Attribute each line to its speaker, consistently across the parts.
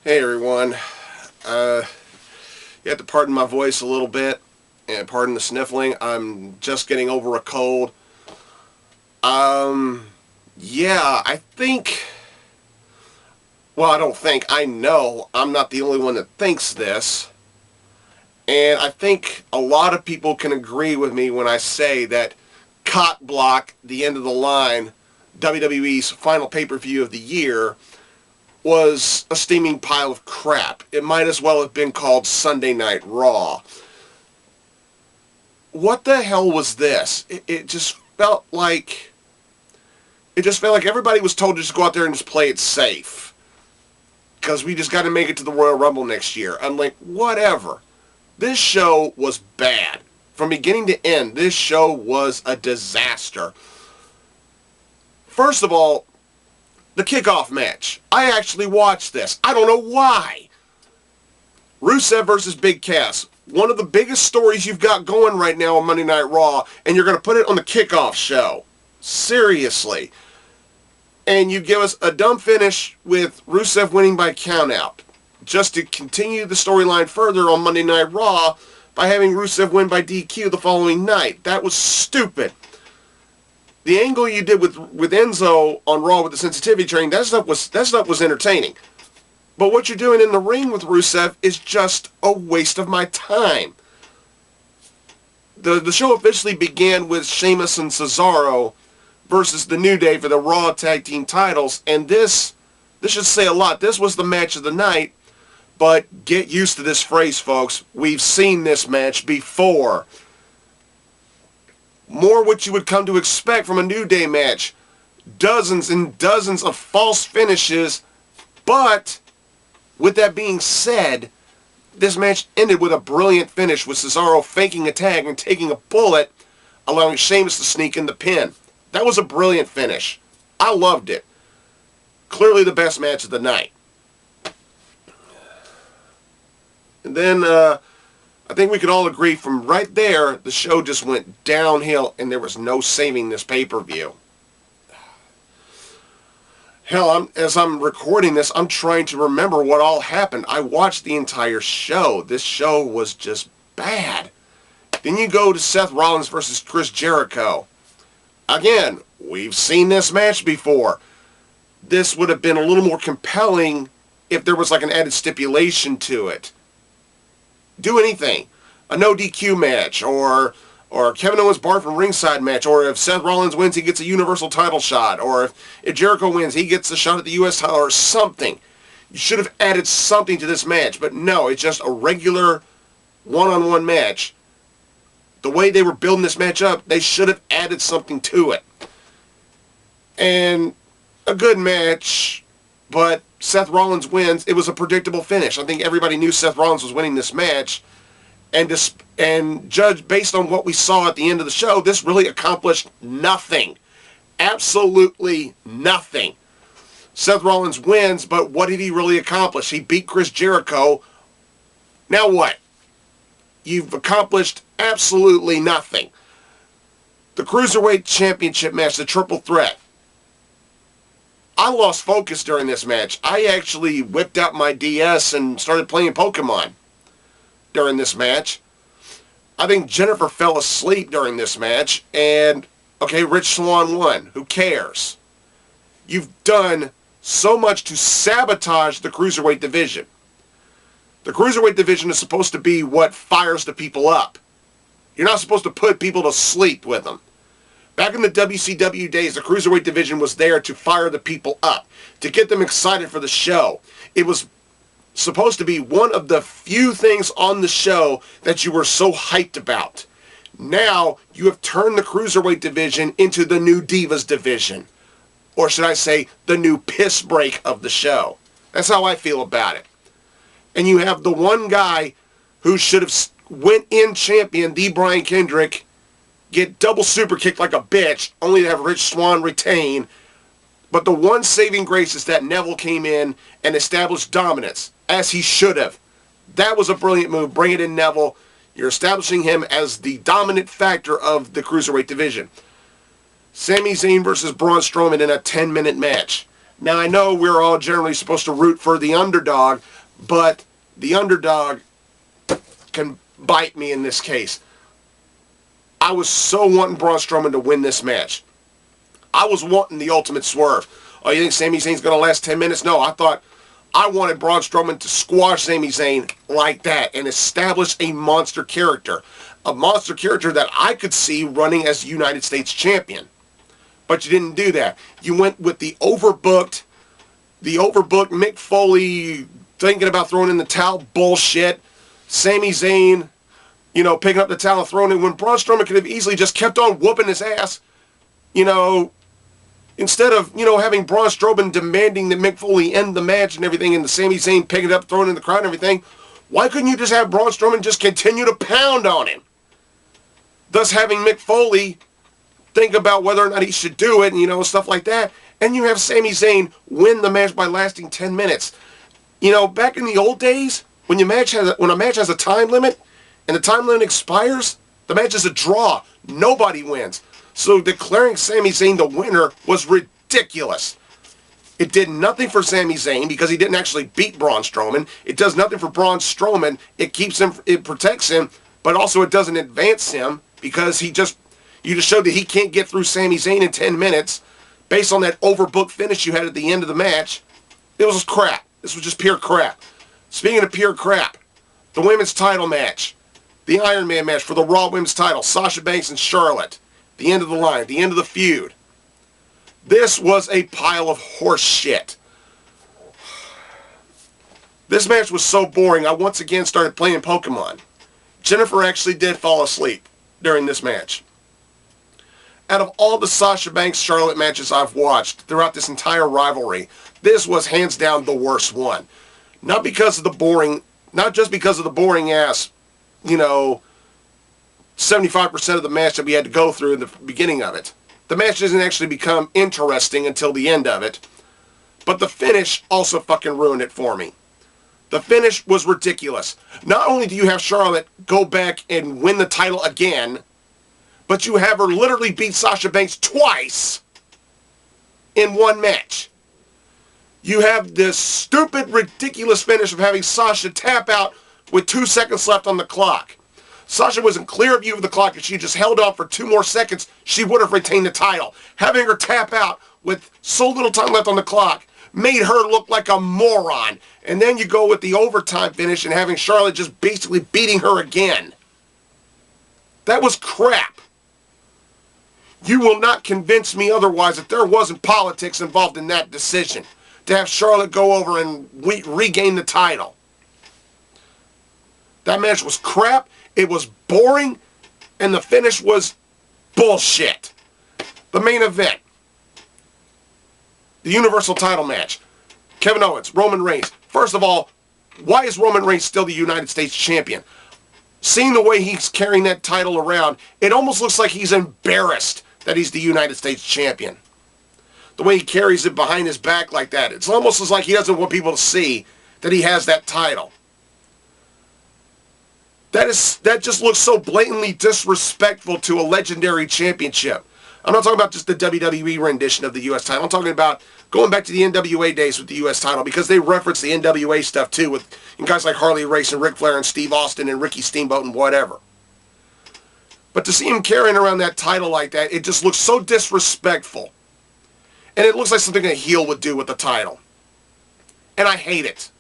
Speaker 1: Hey everyone, you have to pardon my voice a little bit and pardon the sniffling. I'm just getting over a cold. I think, I know I'm not the only one that thinks this. And I think a lot of people can agree with me when I say that Cockblock, the end of the line, WWE's final pay-per-view of the year, was a steaming pile of crap. It might as well have been called Sunday Night Raw. What the hell was this? It just felt like everybody was told to just go out there and just play it safe. Because we just got to make it to the Royal Rumble next year. I'm like, whatever. This show was bad. From beginning to end, this show was a disaster. First of all, the kickoff match. I actually watched this. I don't know why. Rusev versus Big Cass. One of the biggest stories you've got going right now on Monday Night Raw, and you're going to put it on the kickoff show. Seriously. And you give us a dumb finish with Rusev winning by countout, just to continue the storyline further on Monday Night Raw by having Rusev win by DQ the following night. That was stupid. The angle you did with Enzo on Raw with the sensitivity training, that stuff was entertaining. But what you're doing in the ring with Rusev is just a waste of my time. The show officially began with Sheamus and Cesaro versus the New Day for the Raw Tag Team titles, and this should say a lot. This was the match of the night, but get used to this phrase, folks. We've seen this match before. More what you would come to expect from a New Day match. Dozens and dozens of false finishes, but with that being said, this match ended with a brilliant finish with Cesaro faking a tag and taking a bullet, allowing Sheamus to sneak in the pin. That was a brilliant finish. I loved it. Clearly the best match of the night. And then, I think we could all agree from right there, the show just went downhill and there was no saving this pay-per-view. Hell, as I'm recording this, I'm trying to remember what all happened. I watched the entire show. This show was just bad. Then you go to Seth Rollins versus Chris Jericho. Again, we've seen this match before. This would have been a little more compelling if there was like an added stipulation to it. Do anything. A no DQ match, or Kevin Owens barred from ringside match, or if Seth Rollins wins, he gets a Universal title shot, or if Jericho wins, he gets a shot at the US title, or something. You should have added something to this match, but no, it's just a regular one-on-one match. The way they were building this match up, they should have added something to it. And a good match, but Seth Rollins wins. It was a predictable finish. I think everybody knew Seth Rollins was winning this match. And judged based on what we saw at the end of the show, this really accomplished nothing. Absolutely nothing. Seth Rollins wins, but what did he really accomplish? He beat Chris Jericho. Now what? You've accomplished absolutely nothing. The Cruiserweight Championship match, the Triple Threat. I lost focus during this match. I actually whipped out my DS and started playing Pokemon during this match. I think Jennifer fell asleep during this match, and, okay, Rich Swann won. Who cares? You've done so much to sabotage the Cruiserweight division. The Cruiserweight division is supposed to be what fires the people up. You're not supposed to put people to sleep with them. Back in the WCW days, the Cruiserweight division was there to fire the people up, to get them excited for the show. It was supposed to be one of the few things on the show that you were so hyped about. Now, you have turned the Cruiserweight division into the new Divas division. Or should I say, the new piss break of the show. That's how I feel about it. And you have the one guy who should have went in champion, the Brian Kendrick, get double super kicked like a bitch, only to have Rich Swann retain. But the one saving grace is that Neville came in and established dominance, as he should have. That was a brilliant move. Bring it in, Neville. You're establishing him as the dominant factor of the Cruiserweight division. Sami Zayn versus Braun Strowman in a 10-minute match. Now, I know we're all generally supposed to root for the underdog, but the underdog can bite me in this case. I was so wanting Braun Strowman to win this match. I was wanting the ultimate swerve. Oh, you think Sami Zayn's going to last 10 minutes? No, I wanted Braun Strowman to squash Sami Zayn like that and establish a monster character. A monster character that I could see running as United States champion. But you didn't do that. You went with the overbooked Mick Foley thinking about throwing in the towel bullshit. Sami Zayn, picking up the towel and throwing it when Braun Strowman could have easily just kept on whooping his ass, instead of, having Braun Strowman demanding that Mick Foley end the match and everything, and the Sami Zayn picking it up, throwing it in the crowd and everything. Why couldn't you just have Braun Strowman just continue to pound on him? Thus having Mick Foley think about whether or not he should do it, and, stuff like that. And you have Sami Zayn win the match by lasting 10 minutes. Back in the old days, when a match has a time limit, and the time limit expires, the match is a draw. Nobody wins. So declaring Sami Zayn the winner was ridiculous. It did nothing for Sami Zayn because he didn't actually beat Braun Strowman. It does nothing for Braun Strowman. It keeps him, it protects him, but also it doesn't advance him because you just showed that he can't get through Sami Zayn in 10 minutes based on that overbooked finish you had at the end of the match. It was crap. This was just pure crap. Speaking of pure crap, the women's title match, the Iron Man match for the Raw Women's title, Sasha Banks and Charlotte, the end of the line, the end of the feud. This was a pile of horse shit. This match was so boring, I once again started playing Pokemon. Jennifer actually did fall asleep during this match. Out of all the Sasha Banks-Charlotte matches I've watched throughout this entire rivalry, this was hands down the worst one. Not just because of the boring ass, 75% of the match that we had to go through in the beginning of it. The match doesn't actually become interesting until the end of it. But the finish also fucking ruined it for me. The finish was ridiculous. Not only do you have Charlotte go back and win the title again, but you have her literally beat Sasha Banks twice in one match. You have this stupid, ridiculous finish of having Sasha tap out with 2 seconds left on the clock. Sasha was in clear view of the clock. If she just held on for 2 more seconds, she would have retained the title. Having her tap out with so little time left on the clock made her look like a moron. And then you go with the overtime finish and having Charlotte just basically beating her again. That was crap. You will not convince me otherwise that there wasn't politics involved in that decision to have Charlotte go over and regain the title. That match was crap. It was boring, and the finish was bullshit. The main event, the Universal title match, Kevin Owens, Roman Reigns. First of all, why is Roman Reigns still the United States champion? Seeing the way he's carrying that title around, it almost looks like he's embarrassed that he's the United States champion. The way he carries it behind his back like that, it's almost like he doesn't want people to see that he has that title. That just looks so blatantly disrespectful to a legendary championship. I'm not talking about just the WWE rendition of the U.S. title. I'm talking about going back to the NWA days with the U.S. title, because they reference the NWA stuff too with guys like Harley Race and Ric Flair and Steve Austin and Ricky Steamboat and whatever. But to see him carrying around that title like that, it just looks so disrespectful. And it looks like something a heel would do with the title. And I hate it.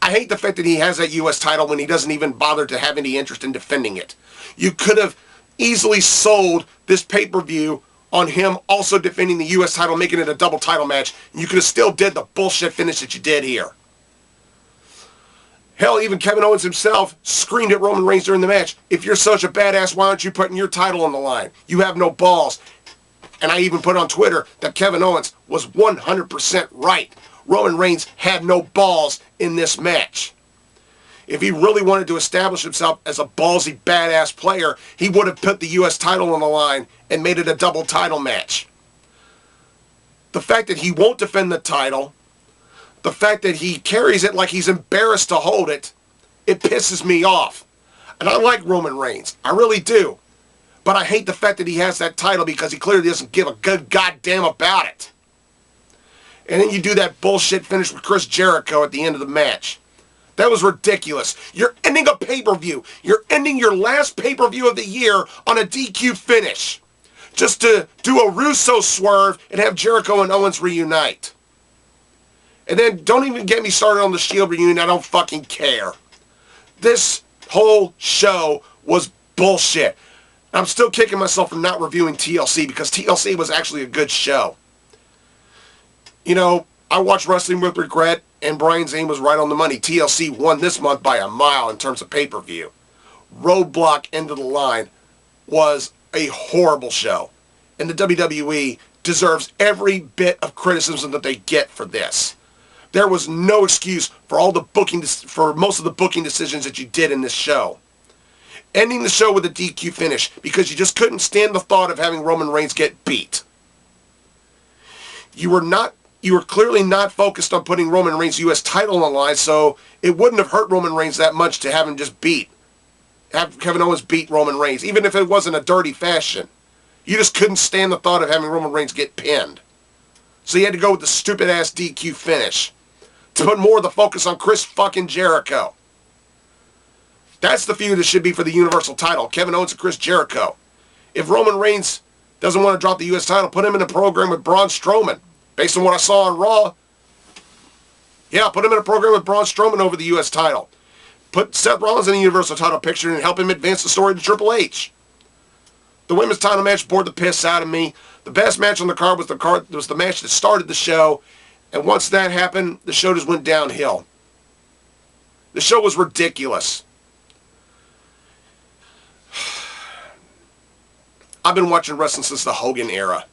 Speaker 1: I hate the fact that he has that U.S. title when he doesn't even bother to have any interest in defending it. You could have easily sold this pay-per-view on him also defending the U.S. title, making it a double title match. And you could have still did the bullshit finish that you did here. Hell, even Kevin Owens himself screamed at Roman Reigns during the match, "If you're such a badass, why aren't you putting your title on the line? You have no balls." And I even put on Twitter that Kevin Owens was 100% right. Roman Reigns had no balls in this match. If he really wanted to establish himself as a ballsy, badass player, he would have put the U.S. title on the line and made it a double title match. The fact that he won't defend the title, the fact that he carries it like he's embarrassed to hold it, it pisses me off. And I like Roman Reigns. I really do. But I hate the fact that he has that title because he clearly doesn't give a good goddamn about it. And then you do that bullshit finish with Chris Jericho at the end of the match. That was ridiculous. You're ending a pay-per-view. You're ending your last pay-per-view of the year on a DQ finish. Just to do a Russo swerve and have Jericho and Owens reunite. And then don't even get me started on the Shield reunion. I don't fucking care. This whole show was bullshit. I'm still kicking myself for not reviewing TLC because TLC was actually a good show. You know, I watched Wrestling with Regret, and Brian Zayn was right on the money. TLC won this month by a mile in terms of pay-per-view. Roadblock, End of the Line was a horrible show. And the WWE deserves every bit of criticism that they get for this. There was no excuse for most of the booking decisions that you did in this show. Ending the show with a DQ finish because you just couldn't stand the thought of having Roman Reigns get beat. You were clearly not focused on putting Roman Reigns' U.S. title on the line, so it wouldn't have hurt Roman Reigns that much to have him just have Kevin Owens beat Roman Reigns, even if it wasn't a dirty fashion. You just couldn't stand the thought of having Roman Reigns get pinned. So you had to go with the stupid-ass DQ finish to put more of the focus on Chris fucking Jericho. That's the feud that should be for the Universal title, Kevin Owens and Chris Jericho. If Roman Reigns doesn't want to drop the U.S. title, put him in a program with Braun Strowman. Based on what I saw on Raw, yeah, put him in a program with Braun Strowman over the U.S. title. Put Seth Rollins in the Universal title picture and help him advance the story to Triple H. The women's title match bored the piss out of me. The best match on the card was the match that started the show, and once that happened, the show just went downhill. The show was ridiculous. I've been watching wrestling since the Hogan era.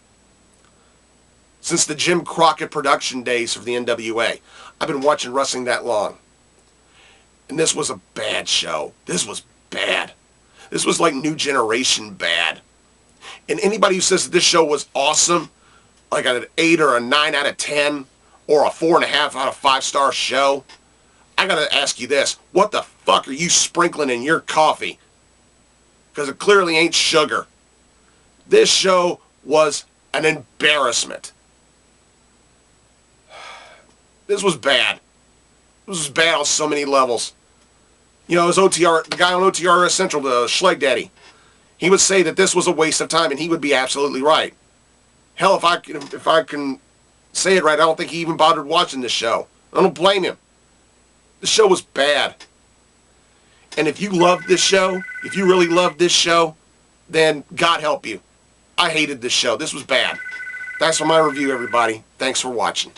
Speaker 1: Since the Jim Crockett production days of the NWA. I've been watching wrestling that long. And this was a bad show. This was bad. This was like New Generation bad. And anybody who says that this show was awesome, like an 8 or a 9 out of 10, or a 4.5 out of 5-star show, I gotta ask you this. What the fuck are you sprinkling in your coffee? Because it clearly ain't sugar. This show was an embarrassment. This was bad. This was bad on so many levels. You know, the guy on OTR Central, the Schleg Daddy, he would say that this was a waste of time, and he would be absolutely right. Hell, if I can say it right, I don't think he even bothered watching this show. I don't blame him. The show was bad. And if you loved this show, if you really loved this show, then God help you. I hated this show. This was bad. That's for my review, everybody. Thanks for watching.